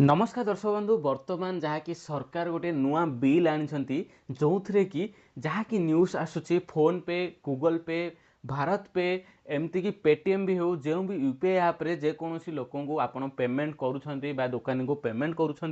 नमस्कार दर्शक बंधु वर्तमान जहाँकि सरकार गोटे नुआ बिल आनी जो थे कि जहाँकि न्यूज आसूँ फोन पे गूगल पे भारत पे एमती कि पेटीएम भी हो जो भी यूपीआई आप रे जेकोसी लोक आप पेमेंट करुँच दुकानी को पेमेंट करुँच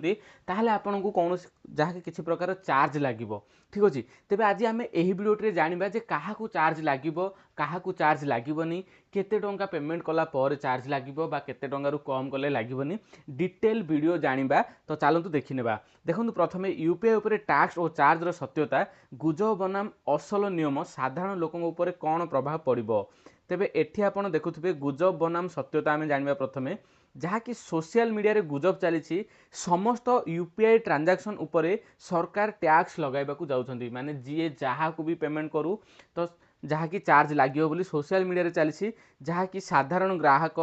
आपन को कौन जहाँकि किसी प्रकार चार्ज लगे ठीक अच्छे तेज आज आम यही भिडियो जाना जे क्या चार्ज लगे क्या चार्ज लगभग केते टंका पेमेंट कला पर चार्ज लगे केते टंका कम कले लगभग डिटेल वीडियो जानिबा तो चलतु देखने देखो प्रथम यूपीआई उपर टैक्स और चार्जर सत्यता गुजब बनाम असल नियम साधारण लोकों उपर कौन प्रभाव पड़ो तेबे एठी आपण देखुथिबे गुजब बनाम सत्यता आम जानिबा प्रथमे जहाँकि सोशल मीडिया रे गुजब चली समस्त यूपीआई ट्रांजैक्शन उपरे सरकार टैक्स लगाइबाकू जाउछंती माने जी जहाँ को भी पेमेंट करू तो जहाँकि चार्ज लगे बोली सोशल मीडिया रे चली जहाँकि साधारण ग्राहक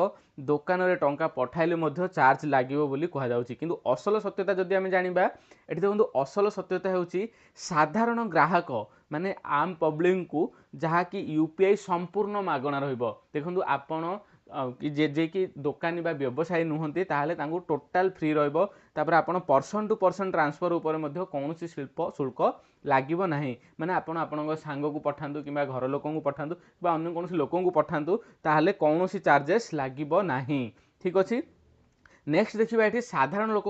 दोकान रे टंका पठाइले मध्य चार्ज लगे बोली कह जाउछि किंतु असल सत्यता जदि आम जानिबा एठी देखंतु असल सत्यता होउछि साधारण ग्राहक माने आम पब्लिक को जहाँकि यूपीआई संपूर्ण मागणा रहिबो देखंतु आपण जे कि दोकानी बा व्यवसायी नुहंती ताहले तांको टोटाल फ्री रहिबो तापर आपण पर्सन टू पर्सन ट्रांसफर उपर मध्य कौनसी शिल्प शुल्क लागिबो नाही माने आपण आपणक सांग को पठांतु किबा घर लोकों को पठांतु बा अन्य कौनसी लोकों को पठांतु ताहले कौनसी चार्जेस लागिबो नाही ठीक अछि। नेक्स्ट देखिए ये साधारण लोक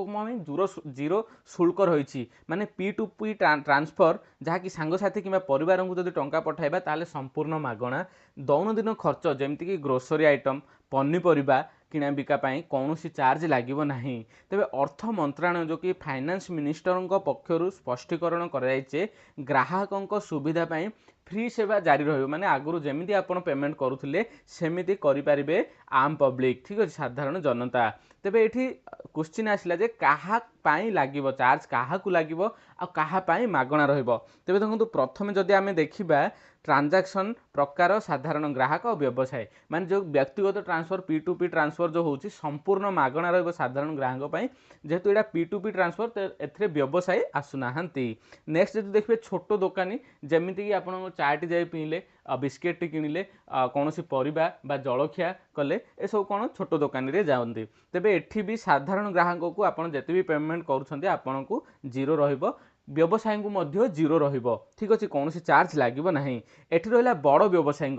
जीरो शुल्क रही माने पी टू पी ट्रांसफर जहाँकि सांगसाथी कि परिवार को जब टंका पठाइबा ताले संपूर्ण मागणा दैनंदिन खर्च जमती कि ग्रोसरी आइटम पनीपरिया किणा बिका कौन चार्ज लगे ना तेज अर्थ मंत्रालय जो कि फाइनेंस मिनिस्टर पक्षर स्पष्टीकरण कराइचे ग्राहकों सुविधा फ्री सेवा जारी रही माने आगुरी जमी आप पेमेंट करुले सेमती करें आम पब्लिक ठीक अच्छे साधारण जनता तेबे ये क्वेश्चन आसला जे कहा लगे चार्ज क्या लगे आपाई मगणा रहिबो तेबे देखो प्रथम जदि आम देखा ट्रांजैक्शन प्रकार साधारण ग्राहक और व्यवसाय माने जो व्यक्तिगत transfer P to P transfer जो होची संपूर्ण मागणा रहिबो साधारण ग्राहक पई जेहेतु एटा पी टू पी ट्रांसफर एथरे व्यवसाय आसुनाहांती। नेक्स्ट जदि देखबे छोट दोकानी जेमिति कि आपण चाटी जाई पिले बिस्किट किणिले कौन परिबा बा जलखिया कले ए सब कौन छोट दोकानी रे जाउंती तेबे एठी भी साधारण ग्राहक को आपण जति भी पेमेंट करूछंती आपण को जीरो रहिबो व्यवसायी को मध्य जीरो रहिबो ठीक अच्छे कौन चार्ज लगे ना एठी रहिला बड़ व्यवसायी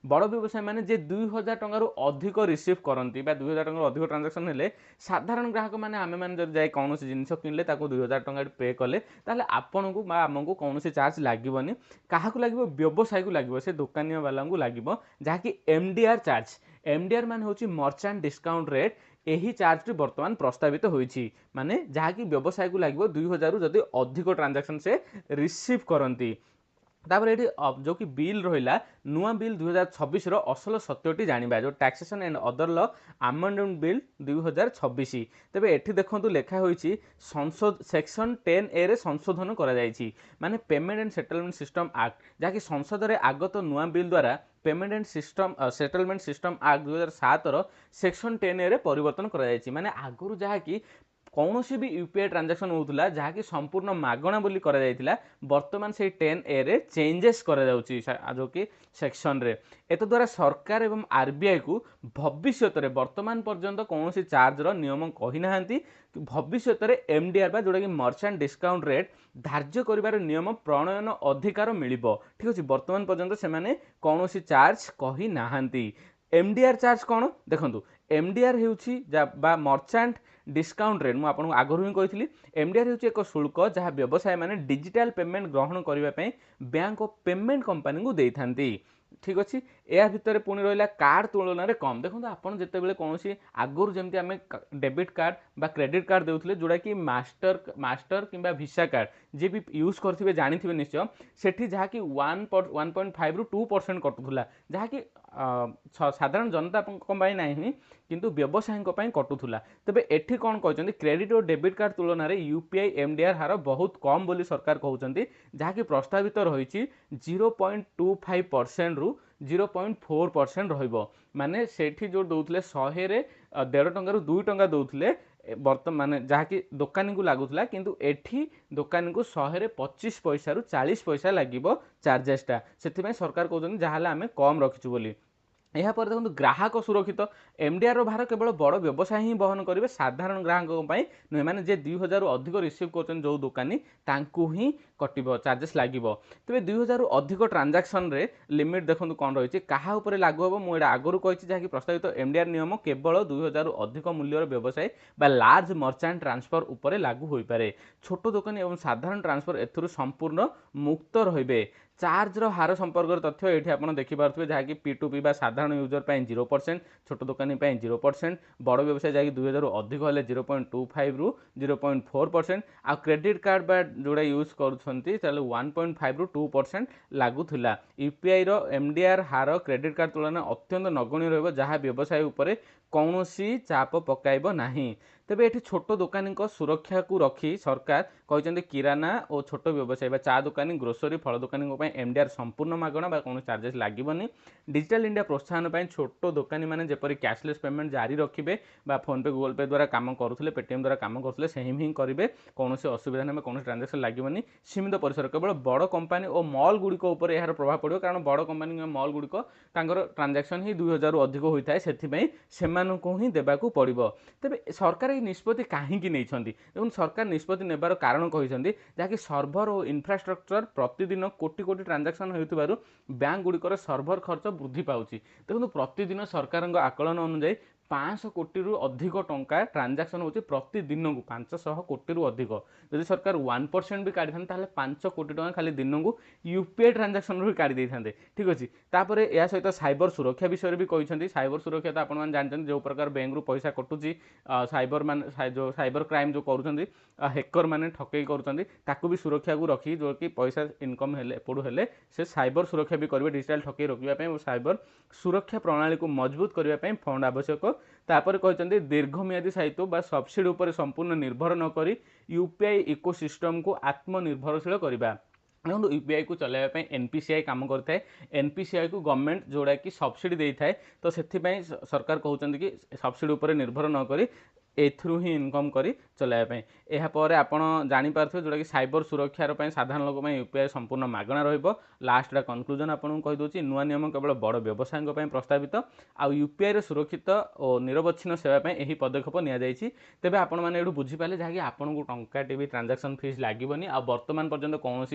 बड़ व्यवसायी माने जे 2000 टंका अधिक रिसीव करती 2000 टंका अधिक ट्रांजैक्शन हेले साधारण ग्राहक माने आमे माने जब जाए कौन जिनिस किनले 2000 टंका पे कले ताहले आपन को आमको कौन चार्ज लगभग क्या लगे व्यवसायी को लगे से दुकानी वाला को लगे जहाँकि एमडीआर चार्ज एमडीआर मान हूँ मर्चेंट डिस्काउंट रेट यही चार्ज बर्तमान प्रस्तावित होइछि माने जहाँकि व्यवसाय को लगे 2000 जदि अधिक ट्रांजैक्शन से रिसीव करती तापर ये जो कि बिल रहा नुआ बिल 2026 असल सत्यटी जानिबा जो taxation and other law amendment bill 2026 तेबे एठी देखंतु लेखा होइछि संसद सेक्शन 10 ए रे संशोधन करा जाइछि माने payment and settlement system act जहाँकि संसद रे आगत नुआ बिल द्वारा payment and system settlement system act 2007 section 10 ए रे परिवर्तन करा जाइछि माने आगुरु जहाँकि कौन भी यूपीआई ट्रांजैक्शन होता जहाँकि संपूर्ण मागणा बोली करा जाइतिला वर्तमान से 10 ए रे चेंजेस करा जाउछि जो कि सेक्शन रे एत द्वारा सरकार एवं आरबीआई को भविष्य में वर्तमान पर्यंत कौन चार्ज नियम कही ना भविष्य में एमडीआर बा जोटा कि मर्चेंट डिस्काउंट रेट धार्य करिवार नियम प्रणयन अधिकार मिलिबो ठीक अछि वर्तमान पर्यंत से माने कौन चार्ज कही नाहांती। एमडीआर चार्ज कौन देखंतु एमडीआर हेउछि बा मर्चेंट डिस्काउंट रेट मुझे आपको आगुरी ही कही एमडीआर हूँ एक शुल्क जहाँ व्यवसाय मैंने डिजिटल पेमेंट ग्रहण करने बैंक ऑफ पेमेंट कंपनी को दे था ठीक अच्छे या भितर पुणी रहा कार्ड तुलन में कम देखो आपड़ जिते कौन आगुरी जमी आम डेबिट कार्ड बा क्रेडिट कार्ड देते जोड़ा कि मास्टर कि भिसा कार्ड जी भी यूज करेंगे जानी निश्चय से जहाँकि 1.5 ରୁ 2% कटुला जहाँकि साधारण जनता ना किंतु व्यवसायी कटुला तेबे एठी कौन कहते क्रेडिट और डेबिट कार्ड तुलन में यूपीआई एमडीआर हार बहुत कम बोली सरकार कहते जहाँकि प्रस्तावित रही 0.25% ରୁ 0.4% रहिबो माने सेठी जो दौले 100 रे 1.5 टंका ରୁ 2 टंका दौले वर्तमान जहाँकि दोकानी को लगुला किंतु एठी दोकानी को 100 रे 25 पैसा ରୁ 40 पैसा लगिबो चार्जेसटा से सरकार कहते जहाँ आम कम रखिचु बोली यापर देखो ग्राहक सुरक्षित एमडीआर भार केवल बड़ व्यवसाय ही बहन करेंगे साधारण ग्राहक नुहे मैंने जे 2000 अधिक रिसीव कर जो दुकानी तांकू ही कटिब चार्जेस लगे तेज 2000 अधिक ट्रांजाक्शन रे लिमिट देखो कौन रही क्या लागू हम मुझे आगुरी कही जहाँकि प्रस्तावित एमडीआर नियम केवल 2000 अधिक मूल्यर व्यवसाय बा लार्ज मर्चेंट ट्रांसफर उपर लागू हो पारे छोट दुकानी और साधारण ट्रांसफर एथुरु संपूर्ण मुक्त रहिबे चार्ज हार संपर्क तथ्य ये आप देखिपे जहाँकि P2P बा साधारण यूजर 0% छोट दुकानी 0% बड़ व्यवसाय जहाँकि 2000 अधिक हेल्ले 0.25 रु 0.4% आ क्रेडिट कार्ड बा जोड़ा यूज करुँच 1.5 रु 2% लगुला यूपीआई रो एमडीआर हार क्रेडिट कार्ड तुलन अत्यंत नगण्य रहिबो जहाँ व्यवसाय उपरे कौनसी चाप पकाइब नाही तेबे एठी छोट दुकानी सुरक्षा को रखी सरकार कहते किराना और छोट व्यवसायी चा दुकानी ग्रोसरी फल दुकानी एमडीआर संपूर्ण मागणा बा कौन चार्जेस लगभग डिजिटल इंडिया प्रोत्साहन पर छोट दुकानी मैंने जपरी कैशलेस पेमेंट जारी रखिए फोन पे गूगल पे द्वारा काम करुले पेटीएम द्वारा काम करुले से ही करेंगे कौन असुविधा ना कौन ट्रांजेक्शन लगभग सीमित परिसर केवल बड़ कंपानी और मल गुड़िक यार प्रभाव पड़ो कारण बड़ कंपानी मल गुड़िक ट्रांजेक्शन ही 2000 अधिक होता है से ही देवाक पड़ो तेज सरकार ये निष्पत्ति कहीं देखो सरकार निष्पत्ति नेबार कारण कहते जहाँकि सर्भर और इन्फ्रास्ट्रक्चर प्रतिदिन कोटी कोटी ट्रांजाक्शन होइतिबारु बैंक गुड़िकर सर्भर खर्च वृद्धि पाउछि देखो प्रतिदिन सरकार आकलन अनुसार 500 कोटी रु अधिक टंका ट्रांजाक्शन होची प्रतिदिन को 500 कोटी रु अधिक जदि सरकार 1% भी काढ़ी था 5 कोटी टंका खाली दिन को यूपीआई ट्रांजाक्शन भी काढ़ी देते ठीक अच्छे तापर या सहित साइबर सुरक्षा विषय भी कहते साइबर सुरक्षा तो आपने जानते जो प्रकार बैंक रु पैसा कटुची साइबर मान जो साइबर क्राइम जो करुँच हेकर मैंने ठकई करूँ भी सुरक्षा को रखी जो कि पैसा इनकम एपड़ू हेले से साइबर सुरक्षा भी करेंगे डिजिटल ठकई रोकने और साइबर सुरक्षा प्रणाली को मजबूत करने फंड आवश्यक तापर कहते दीर्घमियादी साहित्य बा सब्सिडी उपर संपूर्ण निर्भर नक यूपीआई इकोसिस्टम को आत्मनिर्भरशील करवा देखो यूपीआई को चलाइबा एनपीसीआई काम करता है एनपीसीआई को गवर्नमेंट जोड़ा कि सब्सिडी देता है तो से सरकार कहते कि सब्सिडी उपर निर्भर नक एथरू ही इनकम करी चलाइबा यापर आपण जापारे जोटा कि साइबर सुरक्षार साधारण लोक यूपीआई संपूर्ण मागणा लास्ट कनक्लूजन आपको कहीदे नुआ नियम केवल बड़ व्यवसायी प्रस्तावित आउ यूपीआई सुरक्षित और निरवच्छिन्न सेवाई यही पदक्षेप नि तेज आपण मैंने बुझीपारे जहाँकि आपको टंकाटे भी ट्रांजाक्शन फीस लगभग आ बर्तमान पर्यंत कौन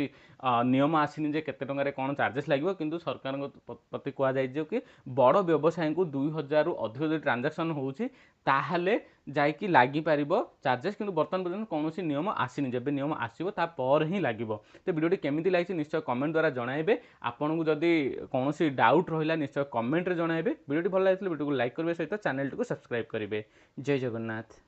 नियम आसनी केते टंकार कौन चार्जेस लगे किंतु सरकार प्रति कहुई कि बड़ व्यवसायी को 2000 रु अधिक ट्रांजाक्शन होची ताहले जाइकी लागिपार चार्जेस किंतु बर्तमान पर्यटन कौन नियम आसनी जब नियम आसो तापर ही लगे तो वीडियो केमी लगी निश्चय कमेंट द्वारा जनइबे आपन को जदि कौन डाउट रहा निश्चय कमेंट रे जनइबे वीडियो भल लगी वीडियो को लाइक करेंगे सहित चैनल को सब्सक्राइब करेंगे जय जगन्नाथ।